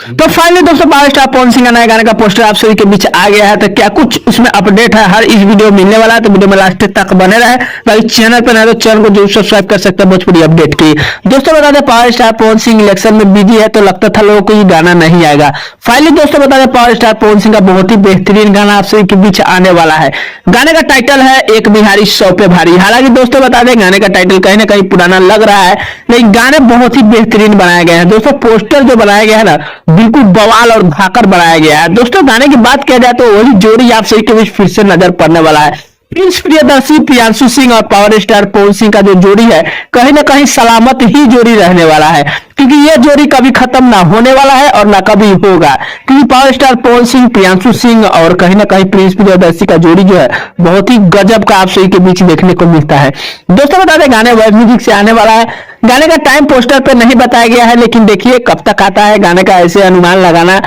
तो फाइनली दोस्तों power star Pawan Singh का नए गाने का पोस्टर आप सभी के बीच आ गया है। तो क्या कुछ उसमें अपडेट है, हर इस वीडियो मिलने वाला है, तो वीडियो में लास्ट तक बने रहे। भाई चैनल पर नए तो चैनल को जरूर सब्सक्राइब कर सकते हैं भोजपुरी अपडेट की। दोस्तों बता दें power star Pawan Singh election में बिजी है, तो लगता था लोगों को ये गाना नहीं आएगा। फाइनली दोस्तों बता दें पावर स्टार पवन सिंह का बहुत ही बेहतरीन गाना आप सभी के बीच आने वाला है। गाने का टाइटल है एक बिहारी 100 पे भारी। हालांकि दोस्तों बता दें गाने का टाइटल कहीं ना कहीं पुराना लग रहा है, लेकिन गाने बहुत ही बेहतरीन बनाए गए हैं। दोस्तों पोस्टर जो बनाया गया है ना, बिल्कुल बवाल और भाकर बनाया गया है। दोस्तों गाने की बात किया जाए तो वही जोड़ी आप सभी के बीच फिर से नजर पड़ने वाला है। प्रिंस प्रियदर्शी, प्रियांशु सिंह और पावर स्टार पवन सिंह का जो जोड़ी है कहीं ना कहीं सलामत ही जोड़ी रहने वाला है, क्योंकि ये जोड़ी कभी खत्म ना होने वाला है और ना कभी होगा। क्योंकि पावर स्टार पवन सिंह, प्रियांशु सिंह और कहीं ना कहीं प्रिंस प्रियदर्शी का जोड़ी जो है बहुत ही गजब का आप सभी के बीच देखने को मिलता है। दोस्तों बता दें गाने वेब म्यूजिक से आने वाला है। गाने का टाइम पोस्टर पे नहीं बताया गया है, लेकिन देखिए कब तक आता है गाने का, ऐसे अनुमान लगाना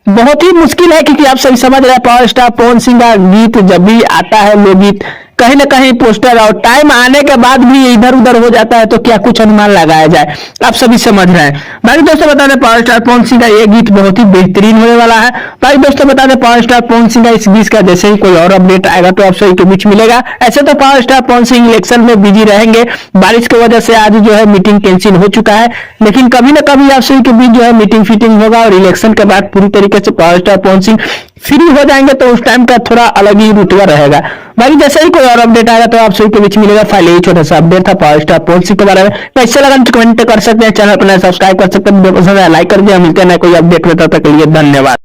बहुत ही मुश्किल है, क्योंकि आप सभी समझ रहे हैं पावर स्टार पवन सिंह का गीत जब भी आता है लोकगीत कहीं ना कहीं पोस्टर और टाइम आने के बाद भी इधर उधर हो जाता है, तो क्या कुछ अनुमान लगाया जाए, आप सभी समझ रहे हैं। बाकी दोस्तों बता दें पावर स्टार पवन सिंह का ये गीत बहुत ही बेहतरीन होने वाला है। बाकी दोस्तों बता दें पावर स्टार पवन सिंह का इस गीत का जैसे ही कोई और अपडेट आएगा तो आप सभी के बीच मिलेगा। ऐसे तो power star Pawan Singh election में बिजी रहेंगे, बारिश की वजह से आज जो है मीटिंग कैंसिल हो चुका है, लेकिन कभी ना कभी आप सभी के बीच जो है मीटिंग फिटिंग होगा और इलेक्शन के बाद पूरी तरीके से power star Pawan Singh free हो जाएंगे, तो उस टाइम का थोड़ा अलग ही रुतबा रहेगा। बाकी जैसे ही कोई और अपडेट आएगा तो आप सभी के बीच मिलेगा। फाइनली यही छोटा सा अपडेट था पावर स्टार पवन सिंह के बारे में। कैसे लगा कमेंट कर सकते हैं, चैनल पर सब्सक्राइब कर सकते हैं, वीडियो पसंद है लाइक कर दिया। मिलते हैं कोई अपडेट में, तब तक के लिए धन्यवाद।